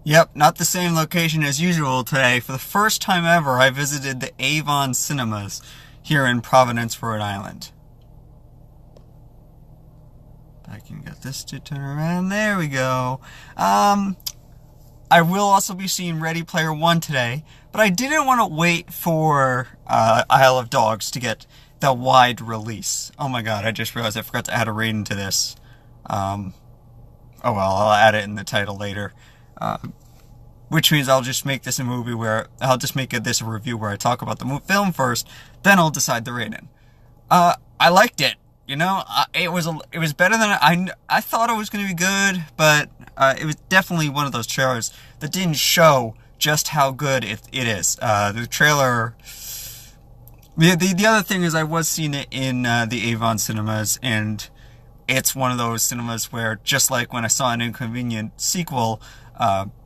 Yep, not the same location as usual today. For the first time ever, I visited the Avon Cinemas here in Providence, Rhode Island. I can get this to turn around. There we go. I will also be seeing Ready Player One today, but I didn't want to wait for Isle of Dogs to get the wide release. Oh my god, I just realized I forgot to add a rating to this. Oh well, I'll add it in the title later. Which means I'll just make this a movie where I'll just make this a review where I talk about the film first, then I'll decide the rating. I liked it. You know, it was better than I thought it was going to be good, but it was definitely one of those trailers that didn't show just how good it is. The trailer. The other thing is I was seeing it in the Avon cinemas, and it's one of those cinemas where, just like when I saw an Inconvenient sequel,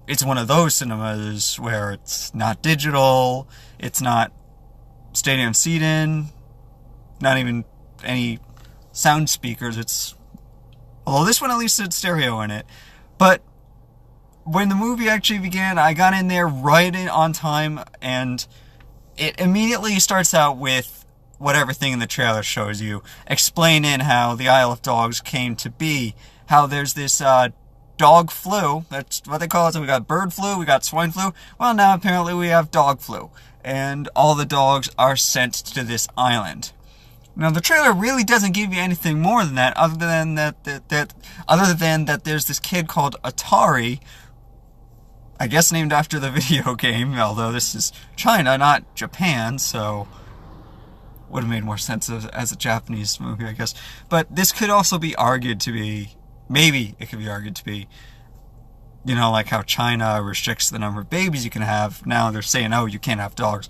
it's one of those cinemas where it's not digital, it's not stadium seating, not even any sound speakers. Although this one at least had stereo in it. But when the movie actually began, I got in there right on time, and it immediately starts out with what everything in the trailer shows you, explaining how the Isle of Dogs came to be, how there's this dog flu, that's what they call it. So we got bird flu, we got swine flu. Well, now apparently we have dog flu, and all the dogs are sent to this island. Now the trailer really doesn't give you anything more than that, other than that there's this kid called Atari, I guess named after the video game, although this is China, not Japan, so would have made more sense as a Japanese movie, I guess. But this could also be argued to be, maybe it could be argued to be, you know, like how China restricts the number of babies you can have. Now they're saying, oh, you can't have dogs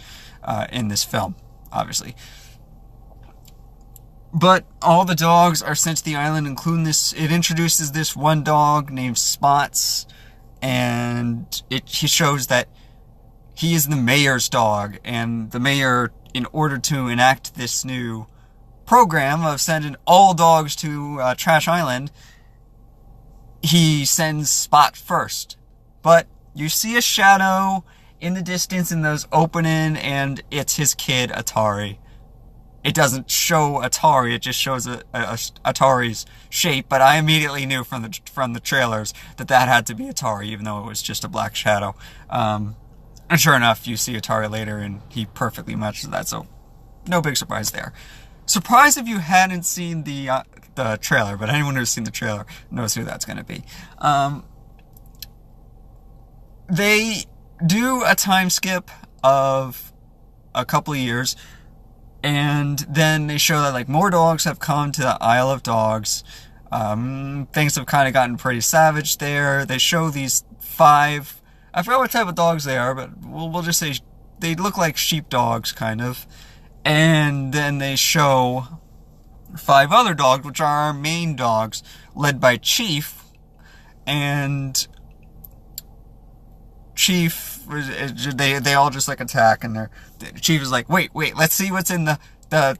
in this film, obviously. But all the dogs are sent to the island, including this. It introduces this one dog named Spots, and he shows that he is the mayor's dog, and the mayor, in order to enact this new program of sending all dogs to Trash Island, he sends Spot first. But you see a shadow in the distance in those opening, and it's his kid, Atari. It doesn't show Atari, it just shows Atari's shape, but I immediately knew from the trailers that had to be Atari, even though it was just a black shadow. And sure enough, you see Atari later, and he perfectly matches that, so no big surprise there. Surprised if you hadn't seen the trailer, but anyone who's seen the trailer knows who that's going to be. They do a time skip of a couple of years, and then they show that like more dogs have come to the Isle of Dogs. Things have kind of gotten pretty savage there. They show these 5, I forgot what type of dogs they are, but we'll just say they look like sheepdogs, kind of. And then they show 5 other dogs, which are our main dogs, led by Chief. And Chief, they all just like attack, and the Chief is like, wait, let's see what's in the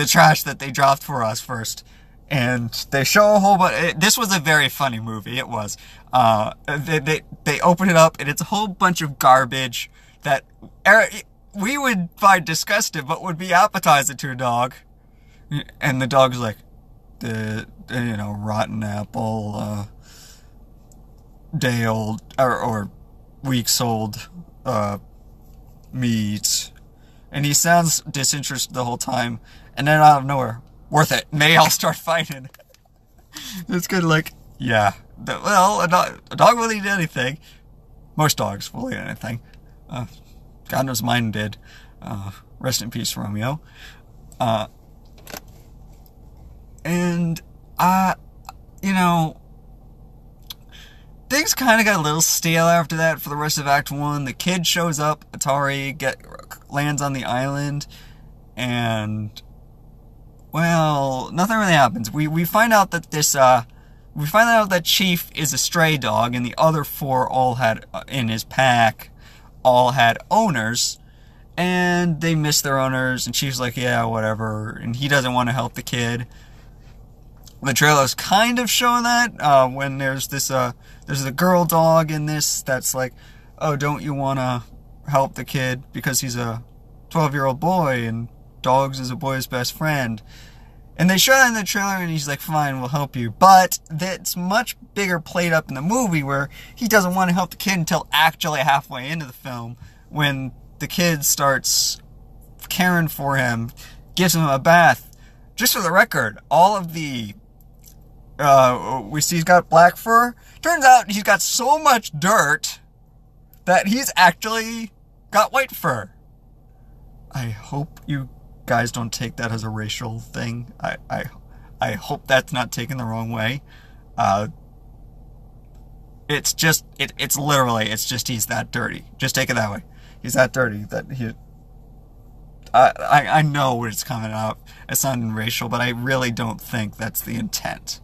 trash that they dropped for us first. And they show a whole bunch. This was a very funny movie. It was. They open it up, and it's a whole bunch of garbage that we would find disgusting, but would be appetizing to a dog. And the dog's like, rotten apple, day old or weeks old meat, and he sounds disinterested the whole time, and then out of nowhere, worth it, and they all start fighting. It's good, like, yeah, a dog will eat anything. Most dogs will eat anything. God knows mine did. Rest in peace, Romeo. And things kind of got a little stale after that for the rest of Act 1. The kid shows up, Atari lands on the island, and, well, nothing really happens. We find out that that Chief is a stray dog, and the other 4 all had, in his pack, all had owners, and they miss their owners, and Chief's like, yeah, whatever, and he doesn't want to help the kid. The trailers kind of show that when there's a girl dog in this that's like, oh, don't you want to help the kid because he's a 12-year-old boy and dogs is a boy's best friend. And they show that in the trailer and he's like, fine, we'll help you. But that's much bigger played up in the movie where he doesn't want to help the kid until actually halfway into the film when the kid starts caring for him, gives him a bath. Just for the record, all of the we see he's got black fur. Turns out he's got so much dirt that he's actually got white fur. I hope you guys don't take that as a racial thing. I hope that's not taken the wrong way. It's just it's literally he's that dirty. Just take it that way. He's that dirty that he. I know it's coming up as sounding racial, but I really don't think that's the intent.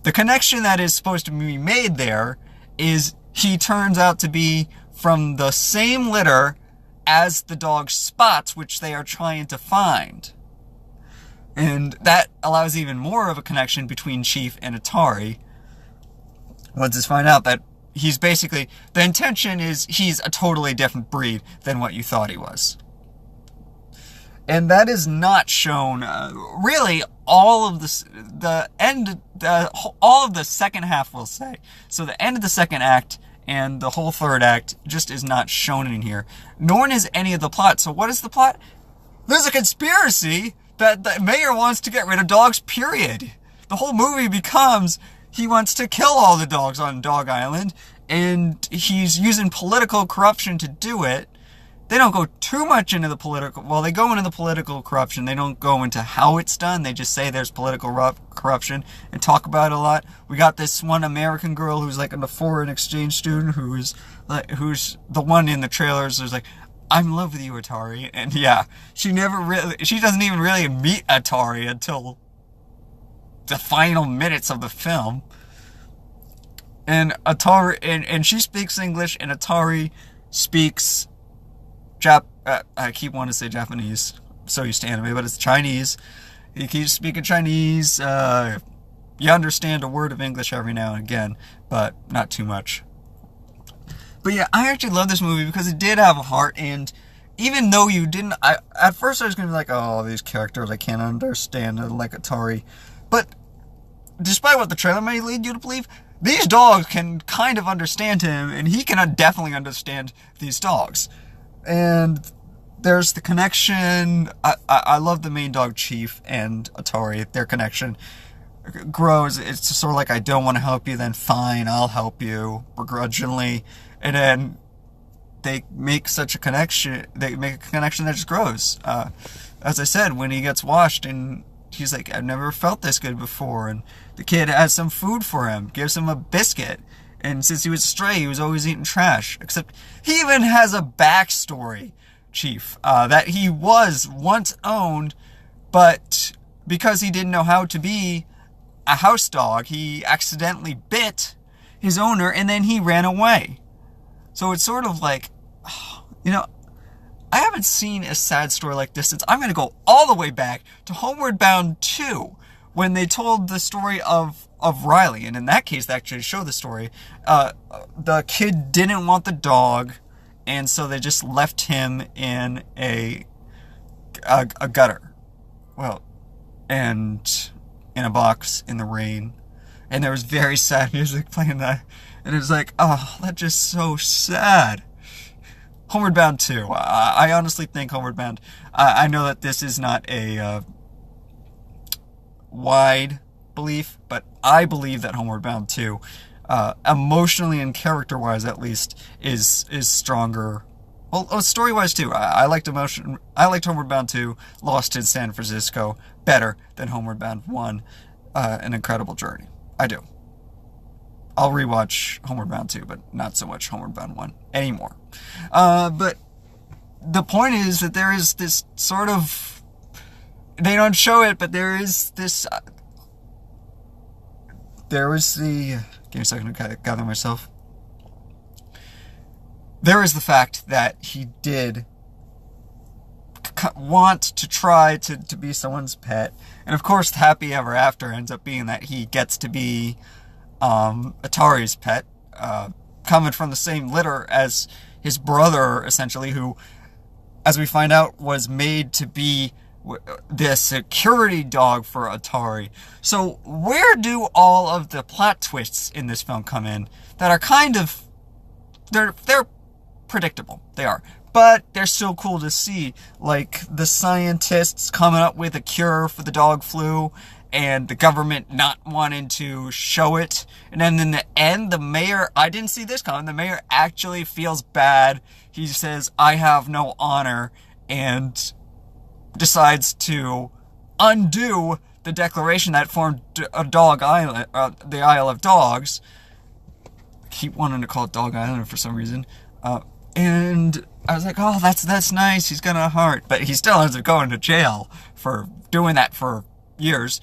The connection that is supposed to be made there is he turns out to be from the same litter as the dog Spots, which they are trying to find. And that allows even more of a connection between Chief and Atari. Let's just find out that he's basically, the intention is he's a totally different breed than what you thought he was. And that is not shown, really, all of all of the second half, we'll say. So the end of the second act and the whole third act just is not shown in here. Nor is any of the plot. So what is the plot? There's a conspiracy that the mayor wants to get rid of dogs, period. The whole movie becomes he wants to kill all the dogs on Dog Island, and he's using political corruption to do it. They don't go too much into the political... Well, they go into the political corruption. They don't go into how it's done. They just say there's political corruption and talk about it a lot. We got this one American girl who's like a foreign exchange student who's the one in the trailers who's like, I'm in love with you, Atari. And yeah, she doesn't even really meet Atari until the final minutes of the film. And Atari... And she speaks English, and Atari speaks... I keep wanting to say Japanese. I'm so used to anime, but it's Chinese. He keeps speaking Chinese. You understand a word of English every now and again, but not too much. But yeah, I actually love this movie because it did have a heart, and even though you didn't... at first I was going to be like, oh, these characters I can't understand, like Atari. But despite what the trailer may lead you to believe, these dogs can kind of understand him, and he can definitely understand these dogs. And there's the connection. I love the main dog, Chief, and Atari. Their connection grows. It's sort of like, I don't want to help you, then fine, I'll help you, begrudgingly. And then they make such a connection. They make a connection that just grows. As I said, when he gets washed, and he's like, I've never felt this good before. And the kid has some food for him, gives him a biscuit. And since he was a stray, he was always eating trash. Except he even has a backstory, Chief, that he was once owned, but because he didn't know how to be a house dog, he accidentally bit his owner, and then he ran away. So it's sort of like, you know, I haven't seen a sad story like this since I'm going to go all the way back to Homeward Bound 2, when they told the story of Riley, and in that case, they actually show the story. The kid didn't want the dog, and so they just left him in a gutter. Well, and in a box in the rain. And there was very sad music playing that. And it was like, oh, that's just so sad. Homeward Bound 2. I honestly think Homeward Bound... I know that this is not a wide belief, but I believe that Homeward Bound 2, emotionally and character-wise at least, is stronger. Well, story-wise too. I liked Homeward Bound 2, Lost in San Francisco, better than Homeward Bound 1, An Incredible Journey. I do. I'll rewatch Homeward Bound 2, but not so much Homeward Bound 1 anymore. But the point is that there is this sort of... They don't show it, but there is this... There was the... Give me a second to gather myself. There is the fact that he did want to try to be someone's pet. And of course, the happy ever after ends up being that he gets to be Atari's pet, coming from the same litter as his brother, essentially, who, as we find out, was made to be the security dog for Atari. So where do all of the plot twists in this film come in that are kind of, they're predictable. They are. But they're still cool to see, like the scientists coming up with a cure for the dog flu, and the government not wanting to show it. And then in the end, the mayor, I didn't see this coming, the mayor actually feels bad. He says, I have no honor, and decides to undo the declaration that formed a dog island, the Isle of Dogs. Keep wanting to call it Dog Island for some reason. And I was like, oh, that's nice, he's got a heart. But he still ends up going to jail for doing that for years.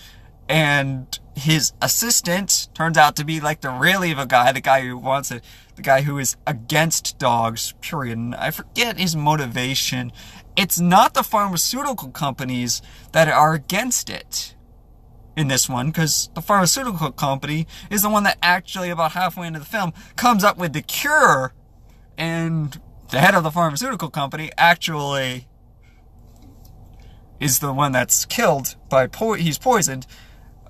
And his assistant turns out to be like the real evil guy, the guy who wants it, the guy who is against dogs, period. And I forget his motivation. It's not the pharmaceutical companies that are against it in this one, because the pharmaceutical company is the one that actually, about halfway into the film, comes up with the cure. And the head of the pharmaceutical company actually is the one that's killed by he's poisoned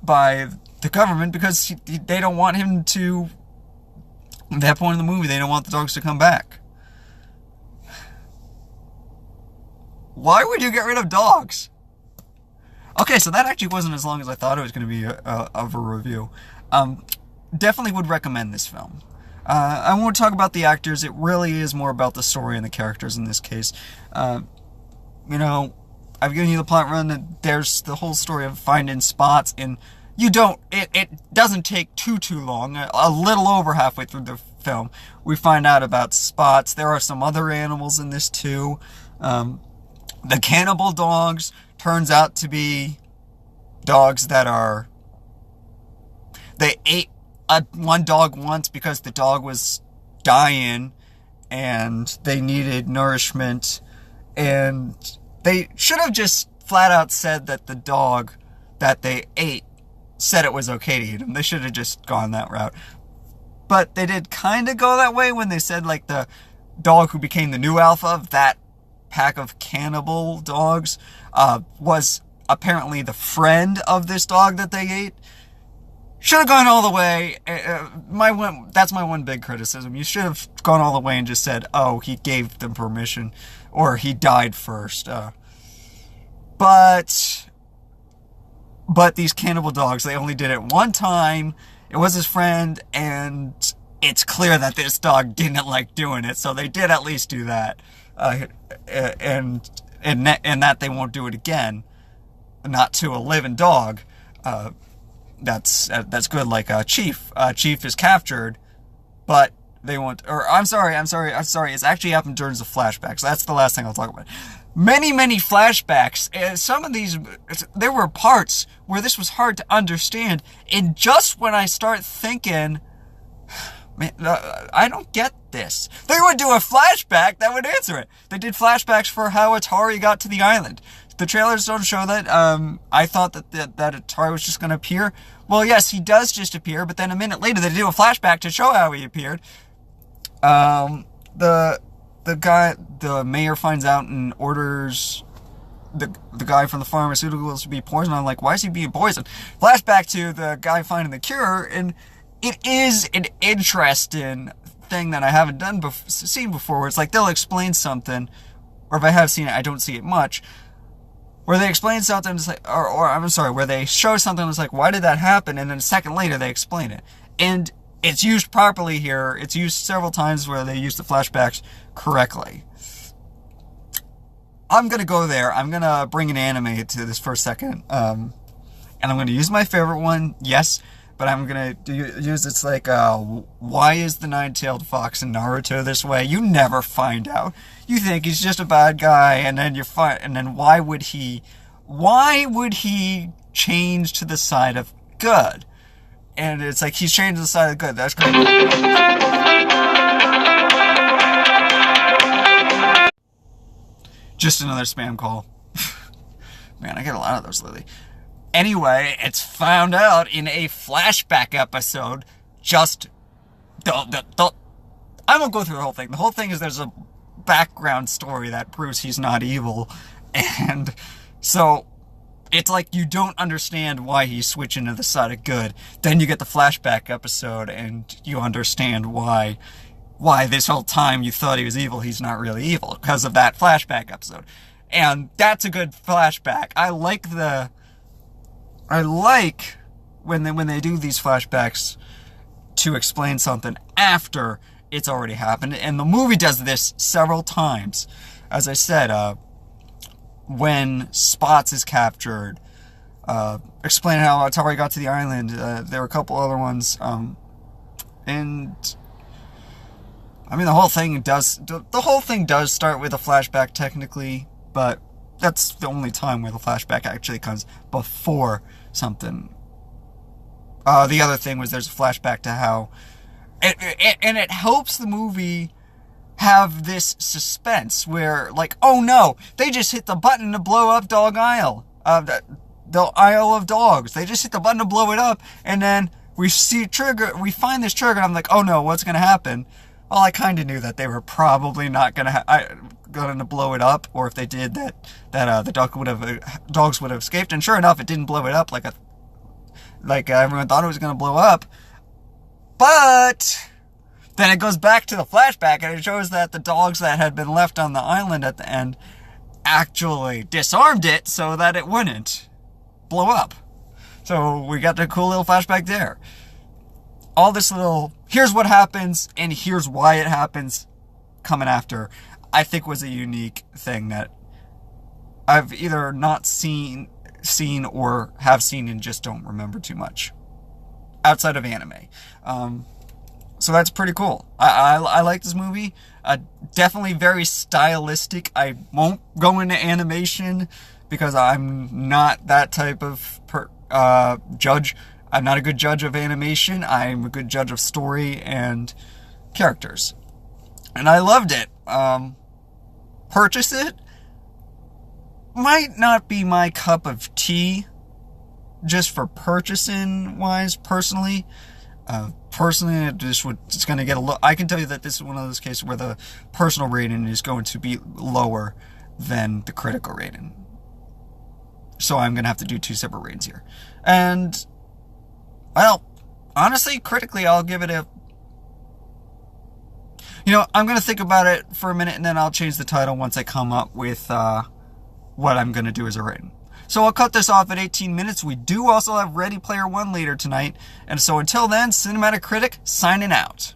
by the government, because they don't want him to, at that point in the movie, they don't want the dogs to come back. Why would you get rid of dogs? Okay, so that actually wasn't as long as I thought it was going to be of a review. Definitely would recommend this film. I won't talk about the actors. It really is more about the story and the characters in this case. You know, I've given you the plot run, that there's the whole story of finding spots, and it doesn't take too long. A little over halfway through the film, we find out about spots. There are some other animals in this too. The cannibal dogs turns out to be dogs that are, they ate one dog once because the dog was dying and they needed nourishment, and they should have just flat out said that the dog that they ate said it was okay to eat him. They should have just gone that route. But they did kind of go that way when they said, like, the dog who became the new alpha of that pack of cannibal dogs was apparently the friend of this dog that they ate. Should have gone all the way. That's my one big criticism. You should have gone all the way and just said, oh, he gave them permission, or he died first. But these cannibal dogs, they only did it one time. It was his friend, and it's clear that this dog didn't like doing it, so they did at least do that. And that they won't do it again. Not to a living dog. That's good. Like Chief is captured, but they won't. Or I'm sorry. It's actually happened during the flashbacks. That's the last thing I'll talk about. Many flashbacks. Some of these, there were parts where this was hard to understand. And just when I start thinking, man, I don't get this, they would do a flashback that would answer it. They did flashbacks for how Atari got to the island. The trailers don't show that. I thought that Atari was just going to appear. Well, yes, he does just appear, but then a minute later they do a flashback to show how he appeared. The mayor finds out and orders the guy from the pharmaceuticals to be poisoned. I'm like, why is he being poisoned? Flashback to the guy finding the cure, and it is an interesting thing that I haven't seen before, where it's like they'll explain something, or if I have seen it, I don't see it much, where they explain something, it's like, or I'm sorry, where they show something, it's like, why did that happen? And then a second later, they explain it. And it's used properly here. It's used several times where they use the flashbacks correctly. I'm going to go there. I'm going to bring an anime to this for a second. And I'm going to use my favorite one, yes, but I'm going to use, it's like, why is the nine-tailed fox in Naruto this way? You never find out. You think he's just a bad guy, and then why would he change to the side of good? And it's like, he's changed to the side of good. That's great. Just another spam call. Man, I get a lot of those lately. Anyway, it's found out in a flashback episode. I won't go through the whole thing. The whole thing is there's a background story that proves he's not evil. And so it's like you don't understand why he's switching to the side of good. Then you get the flashback episode and you understand why this whole time you thought he was evil, he's not really evil because of that flashback episode. And that's a good flashback. I like when they do these flashbacks to explain something after it's already happened. And the movie does this several times. As I said, when Spots is captured, explain how he got to the island. There were a couple other ones. And I mean, the whole thing does start with a flashback technically, but that's the only time where the flashback actually comes before something. The other thing was there's a flashback to how, and it helps the movie have this suspense where, like, oh no, they just hit the button to blow up Dog Isle, the Isle of Dogs. They just hit the button to blow it up, and then we find this trigger, and I'm like, oh no, what's gonna happen? Well, I kind of knew that they were probably not gonna blow it up, or if they did, that the dogs would have escaped. And sure enough, it didn't blow it up like everyone thought it was gonna blow up. But then it goes back to the flashback, and it shows that the dogs that had been left on the island at the end actually disarmed it so that it wouldn't blow up. So we got the cool little flashback there. All this little, here's what happens, and here's why it happens, coming after, I think was a unique thing that I've either not seen or have seen and just don't remember too much outside of anime. So that's pretty cool. I like this movie. Definitely very stylistic. I won't go into animation because I'm not that type of judge. I'm not a good judge of animation. I'm a good judge of story and characters. And I loved it. Purchase it. Might not be my cup of tea, just for purchasing wise, personally. Personally, it's going to get a low. I can tell you that this is one of those cases where the personal rating is going to be lower than the critical rating. So I'm going to have to do two separate ratings here. And, well, honestly, critically, I'll give it a... I'm going to think about it for a minute, and then I'll change the title once I come up with what I'm going to do as a rating. So I'll cut this off at 18 minutes. We do also have Ready Player One later tonight. And so until then, CinematicCritic signing out.